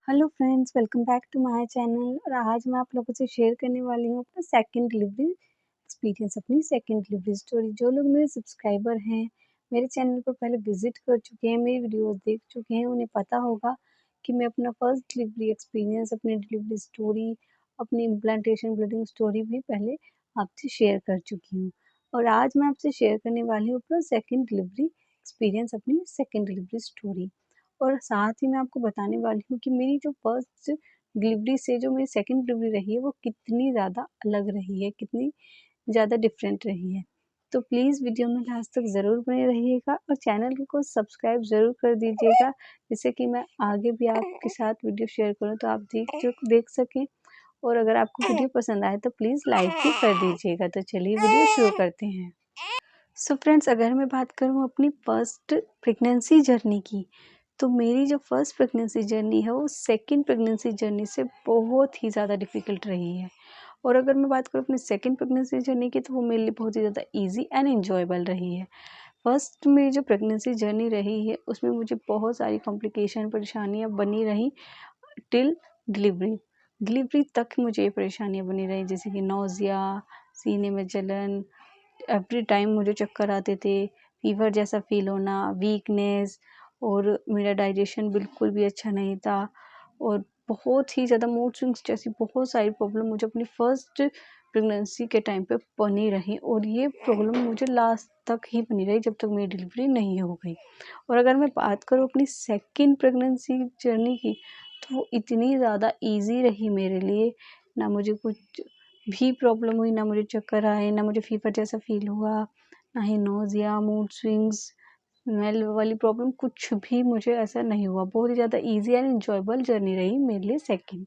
Hello friends, welcome back to my channel. और आज मैं आप लोगों से शेयर करने वाली हूँ अपना सेकंड डिलीवरी एक्सपीरियंस, अपनी सेकंड डिलीवरी स्टोरी। जो लोग मेरे सब्सक्राइबर हैं, मेरे चैनल पर पहले विजिट कर चुके हैं, मेरी वीडियोस देख चुके हैं, उन्हें पता होगा कि मैं अपना फर्स्ट डिलीवरी एक्सपीरियंस, अपनी डिलीवरी स्टोरी, अपनी इम्प्लांटेशन ब्लीडिंग स्टोरी भी पहले आपसे शेयर कर चुकी हूँ। और आज मैं आपसे शेयर करने वाली हूँ अपना सेकेंड डिलीवरी एक्सपीरियंस, अपनी सेकेंड डिलीवरी स्टोरी। और साथ ही मैं आपको बताने वाली हूँ कि मेरी जो फर्स्ट डिलीवरी से जो मेरी सेकंड डिलीवरी रही है वो कितनी ज़्यादा अलग रही है, कितनी ज़्यादा डिफरेंट रही है। तो प्लीज़ वीडियो में लास्ट तक ज़रूर बने रहिएगा और चैनल को सब्सक्राइब ज़रूर कर दीजिएगा, जिससे कि मैं आगे भी आपके साथ वीडियो शेयर करूँ तो आप देख सकें। और अगर आपको वीडियो पसंद आए तो प्लीज़ लाइक भी कर दीजिएगा। तो चलिए वीडियो शुरू करते हैं। सो फ्रेंड्स, अगर मैं बात करूँ अपनी फर्स्ट प्रेगनेंसी जर्नी की, तो मेरी जो फर्स्ट प्रेगनेंसी जर्नी है वो सेकंड प्रेगनेंसी जर्नी से बहुत ही ज़्यादा डिफ़िकल्ट रही है। और अगर मैं बात करूँ अपनी सेकंड प्रेगनेंसी जर्नी की, तो वो मेरे लिए बहुत ही ज़्यादा ईज़ी एंड एन्जॉयबल रही है। फर्स्ट मेरी जो प्रेगनेंसी जर्नी रही है उसमें मुझे बहुत सारी कॉम्प्लिकेशन, परेशानियाँ बनी रहीं टिल डिलीवरी। डिलीवरी तक मुझे ये परेशानियाँ बनी रहीं, जैसे कि नौज़िया, सीने में जलन, एवरी टाइम मुझे चक्कर आते थे, फ़ीवर जैसा फ़ील होना, वीकनेस, और मेरा डाइजेशन बिल्कुल भी अच्छा नहीं था। और बहुत ही ज़्यादा मूड स्विंग्स जैसी बहुत सारी प्रॉब्लम मुझे अपनी फर्स्ट प्रेगनेंसी के टाइम पे बनी रही, और ये प्रॉब्लम मुझे लास्ट तक ही बनी रही जब तक मेरी डिलीवरी नहीं हो गई। और अगर मैं बात करूँ अपनी सेकंड प्रेगनेंसी जर्नी की, तो वो इतनी ज़्यादा ईज़ी रही मेरे लिए। ना मुझे कुछ भी प्रॉब्लम हुई, ना मुझे चक्कर आए, ना मुझे फ़ीवर जैसा फ़ील हुआ, ना ही नोज़िया, मूड स्विंग्स, स्मेल वाली प्रॉब्लम, कुछ भी मुझे ऐसा नहीं हुआ। बहुत ही ज़्यादा ईज़ी एंड एन्जॉयबल जर्नी रही मेरे लिए सेकंड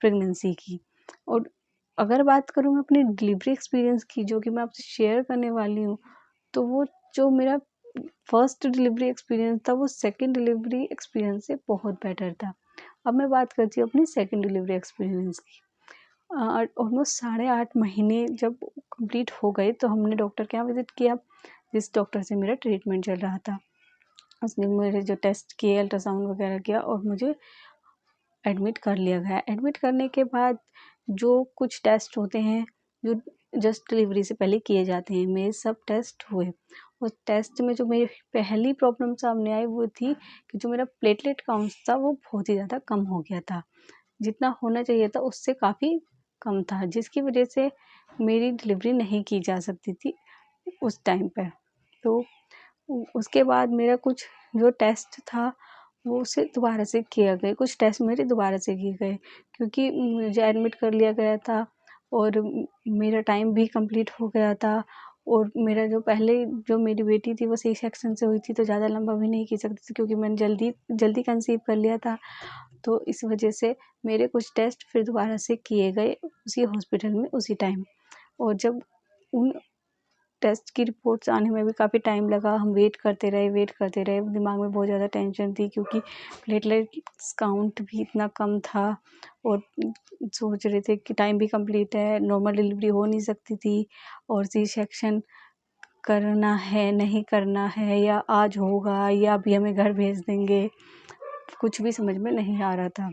प्रेगनेंसी की। और अगर बात करूँ मैं अपनी डिलीवरी एक्सपीरियंस की, जो कि मैं आपसे शेयर करने वाली हूँ, तो वो जो मेरा फर्स्ट डिलीवरी एक्सपीरियंस था, वो सेकंड डिलीवरी एक्सपीरियंस से बहुत बेटर था। अब मैं बात करती हूँ अपनी सेकंड डिलीवरी एक्सपीरियंस की। ऑलमोस्ट 8.5 महीने जब कंप्लीट हो गए, तो हमने डॉक्टर के यहाँ विज़िट किया, जिस डॉक्टर से मेरा ट्रीटमेंट चल रहा था। उसने मेरे जो टेस्ट किए, अल्ट्रासाउंड वगैरह किया और मुझे एडमिट कर लिया गया। एडमिट करने के बाद जो कुछ टेस्ट होते हैं, जो जस्ट डिलीवरी से पहले किए जाते हैं, मेरे सब टेस्ट हुए। उस टेस्ट में जो मेरी पहली प्रॉब्लम सामने आई वो थी कि जो मेरा प्लेटलेट काउंट था वो बहुत ही ज़्यादा कम हो गया था। जितना होना चाहिए था उससे काफ़ी कम था, जिसकी वजह से मेरी डिलीवरी नहीं की जा सकती थी उस टाइम पर। तो उसके बाद मेरा कुछ जो टेस्ट था वो उसे दोबारा से किया गया, कुछ टेस्ट मेरे दोबारा से किए गए, क्योंकि मुझे एडमिट कर लिया गया था और मेरा टाइम भी कंप्लीट हो गया था। और मेरा जो पहले जो मेरी बेटी थी वो सी सेक्शन से हुई थी, तो ज़्यादा लंबा भी नहीं की सकती थी, क्योंकि मैंने जल्दी कंसीव कर लिया था। तो इस वजह से मेरे कुछ टेस्ट फिर दोबारा से किए गए उसी हॉस्पिटल में उसी टाइम। और जब उन टेस्ट की रिपोर्ट्स आने में भी काफ़ी टाइम लगा, हम वेट करते रहे। दिमाग में बहुत ज़्यादा टेंशन थी, क्योंकि प्लेटलेट्स काउंट भी इतना कम था, और सोच रहे थे कि टाइम भी कंप्लीट है, नॉर्मल डिलीवरी हो नहीं सकती थी, और सी सेक्शन करना है, नहीं करना है, या आज होगा या अभी हमें घर भेज देंगे, कुछ भी समझ में नहीं आ रहा था।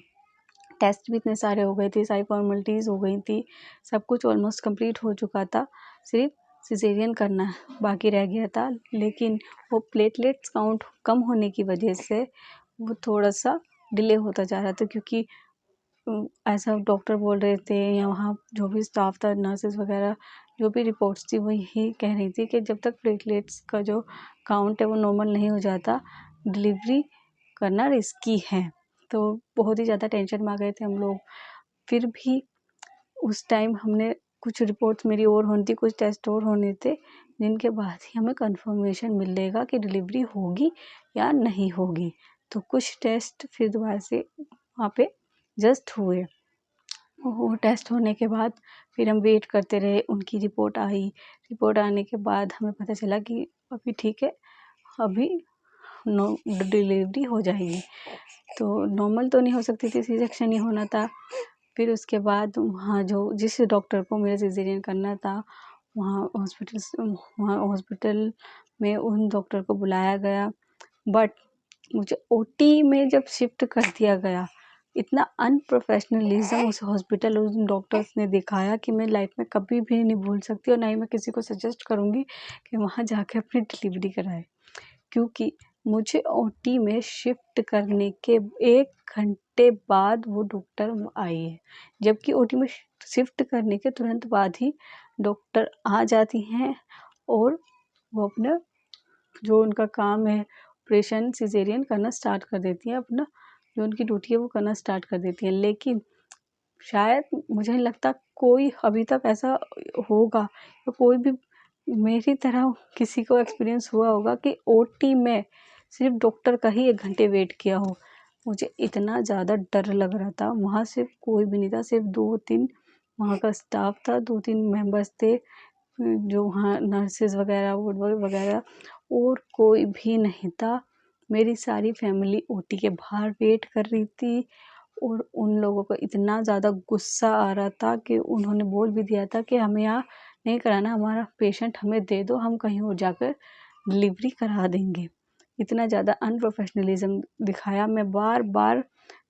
टेस्ट भी इतने सारे हो गए थे, सारी फॉर्मेलिटीज़ हो गई थी, सब कुछ ऑलमोस्ट कंप्लीट हो चुका था, सिर्फ सिज़ेरियन करना बाकी रह गया था। लेकिन वो प्लेटलेट्स काउंट कम होने की वजह से वो थोड़ा-सा डिले होता जा रहा था, क्योंकि ऐसा डॉक्टर बोल रहे थे, या वहाँ जो भी स्टाफ था, नर्सेज़ वगैरह, जो भी रिपोर्ट्स थी वो यही कह रही थी कि जब तक प्लेटलेट्स का जो काउंट है वो नॉर्मल नहीं हो जाता, डिलीवरी करना रिस्की है। तो बहुत ही ज़्यादा टेंशन में आ गए थे हम लोग। फिर भी उस टाइम हमने कुछ रिपोर्ट्स मेरी और होनी थी, कुछ टेस्ट और होने थे, जिनके बाद ही हमें कन्फर्मेशन मिलेगा कि डिलीवरी होगी या नहीं होगी। तो कुछ टेस्ट फिर दोबारा से वहाँ पे जस्ट हुए। वो टेस्ट होने के बाद फिर हम वेट करते रहे, उनकी रिपोर्ट आई। रिपोर्ट आने के बाद हमें पता चला कि अभी ठीक है, अभी डिलीवरी हो जाएगी। तो नॉर्मल तो नहीं हो सकती थी, सी सेक्शन ही होना था। फिर उसके बाद वहाँ जो जिस डॉक्टर को मेरा सिज़ेरियन करना था, वहाँ हॉस्पिटल में उन डॉक्टर को बुलाया गया। बट मुझे ओटी में जब शिफ्ट कर दिया गया, इतना अनप्रोफेशनलिज्म उस हॉस्पिटल और उन डॉक्टर्स ने दिखाया कि मैं लाइफ में कभी भी नहीं भूल सकती, और ना ही मैं किसी को सजेस्ट करूँगी कि वहाँ जाके अपनी डिलीवरी कराए। क्योंकि मुझे ओटी में शिफ्ट करने के 1 घंटे बाद वो डॉक्टर आई है, जबकि ओटी में शिफ्ट करने के तुरंत बाद ही डॉक्टर आ जाती हैं और वो अपना जो उनका काम है ऑपरेशन सिजेरियन करना स्टार्ट कर देती हैं, अपना जो उनकी ड्यूटी है वो करना स्टार्ट कर देती हैं। लेकिन शायद मुझे नहीं लगता कोई अभी तक ऐसा होगा या कोई भी मेरी तरह किसी को एक्सपीरियंस हुआ होगा कि ओटी में सिर्फ डॉक्टर का ही 1 घंटे वेट किया हो। मुझे इतना ज़्यादा डर लग रहा था, वहाँ सिर्फ कोई भी नहीं था, सिर्फ 2-3 वहाँ का स्टाफ था, 2-3 मेंबर्स थे जो वहाँ नर्सेस वगैरह वार्ड बॉय वगैरह, और कोई भी नहीं था। मेरी सारी फैमिली ओटी के बाहर वेट कर रही थी और उन लोगों को इतना ज़्यादा गुस्सा आ रहा था कि उन्होंने बोल भी दिया था कि हमें यहाँ नहीं कराना, हमारा पेशेंट हमें दे दो, हम कहीं और जाकर डिलीवरी करा देंगे। इतना ज़्यादा अनप्रोफेशनलिज्म दिखाया। मैं बार-बार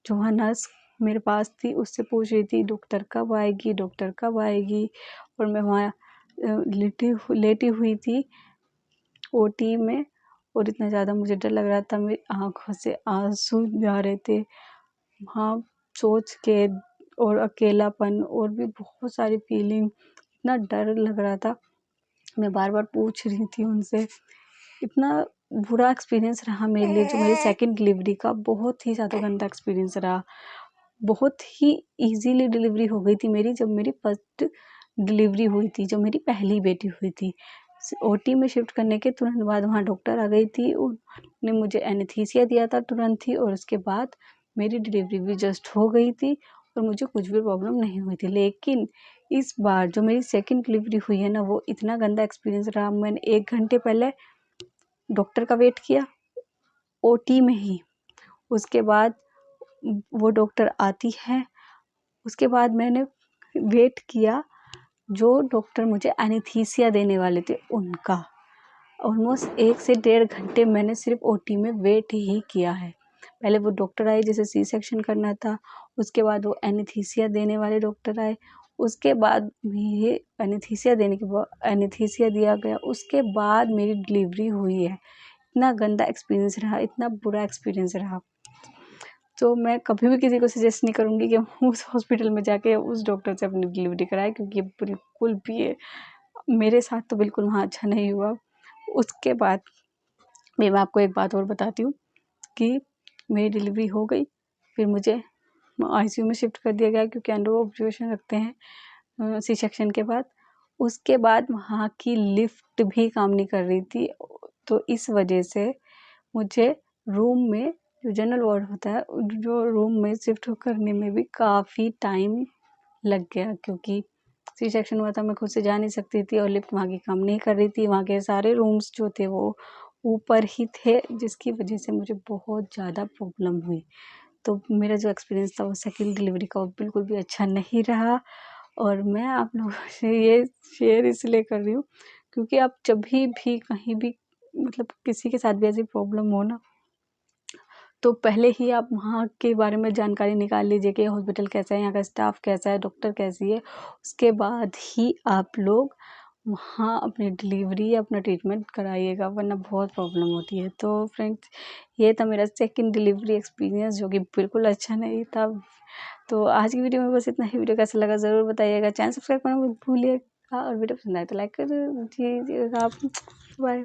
जो वहाँ नर्स मेरे पास थी उससे पूछ रही थी डॉक्टर कब आएगी, डॉक्टर कब आएगी, और मैं वहाँ लेटी हुई थी ओटी में, और इतना ज़्यादा मुझे डर लग रहा था, मेरी आँखों से आंसू जा रहे थे वहाँ सोच के, और अकेलापन और भी बहुत सारी फीलिंग, इतना डर लग रहा था। मैं बार-बार पूछ रही थी उनसे। इतना बुरा एक्सपीरियंस रहा मेरे लिए जो मेरी सेकंड डिलीवरी का, बहुत ही ज़्यादा गंदा एक्सपीरियंस रहा। बहुत ही ईज़िली डिलीवरी हो गई थी मेरी जब मेरी फर्स्ट डिलीवरी हुई थी, जब मेरी पहली बेटी हुई थी। ओटी में शिफ्ट करने के तुरंत बाद वहाँ डॉक्टर आ गई थी, उन्होंने मुझे एनेस्थीसिया दिया था तुरंत ही, और उसके बाद मेरी डिलीवरी भी जस्ट हो गई थी और मुझे कुछ भी प्रॉब्लम नहीं हुई थी। लेकिन इस बार जो मेरी सेकंड डिलीवरी हुई है ना, वो इतना गंदा एक्सपीरियंस रहा। मैंने 1 घंटे पहले डॉक्टर का वेट किया ओटी में ही, उसके बाद वो डॉक्टर आती है, उसके बाद मैंने वेट किया जो डॉक्टर मुझे एनेस्थीसिया देने वाले थे उनका। ऑलमोस्ट 1 से 1.5 घंटे मैंने सिर्फ ओटी में वेट ही किया है। पहले वो डॉक्टर आए जिसे सी सेक्शन करना था, उसके बाद वो एनेस्थीसिया देने वाले डॉक्टर आए, उसके बाद ये एनेस्थीसिया देने के बाद एनेस्थीसिया दिया गया, उसके बाद मेरी डिलीवरी हुई है। इतना गंदा एक्सपीरियंस रहा, इतना बुरा एक्सपीरियंस रहा। तो मैं कभी भी किसी को सजेस्ट नहीं करूँगी कि उस हॉस्पिटल में जाके उस डॉक्टर से अपनी डिलीवरी कराए, क्योंकि बिल्कुल भी ये मेरे साथ तो बिल्कुल वहाँ अच्छा नहीं हुआ। उसके बाद मैं आपको एक बात और बताती हूँ कि मेरी डिलीवरी हो गई, फिर मुझे आईसीयू में शिफ्ट कर दिया गया क्योंकि अंडर ऑब्जर्वेशन रखते हैं सी सेक्शन के बाद। उसके बाद वहाँ की लिफ्ट भी काम नहीं कर रही थी, तो इस वजह से मुझे रूम में जो जनरल वार्ड होता है, जो रूम में शिफ्ट करने में भी काफ़ी टाइम लग गया, क्योंकि सी सेक्शन हुआ था, मैं खुद से जा नहीं सकती थी और लिफ्ट वहाँ की काम नहीं कर रही थी। वहाँ के सारे रूम्स जो थे वो ऊपर ही थे, जिसकी वजह से मुझे बहुत ज़्यादा प्रॉब्लम हुई। तो मेरा जो एक्सपीरियंस था वो सेकंड डिलीवरी का, वो बिल्कुल भी अच्छा नहीं रहा। और मैं आप लोगों से ये शेयर इसलिए कर रही हूँ क्योंकि आप जब भी कहीं भी मतलब किसी के साथ भी ऐसी प्रॉब्लम हो ना, तो पहले ही आप वहाँ के बारे में जानकारी निकाल लीजिए कि हॉस्पिटल कैसा है, यहाँ का स्टाफ कैसा है, डॉक्टर कैसी है। उसके बाद ही आप लोग वहाँ अपनी डिलीवरी या अपना ट्रीटमेंट कराइएगा, वरना बहुत प्रॉब्लम होती है। तो फ्रेंड्स, ये था मेरा सेकंड डिलीवरी एक्सपीरियंस, जो कि बिल्कुल अच्छा नहीं था। तो आज की वीडियो में बस इतना ही। वीडियो कैसा लगा ज़रूर बताइएगा, चैनल सब्सक्राइब करना मत भूलिएगा, और वीडियो पसंद आए तो लाइक कर दीजिएगा आप। बाय।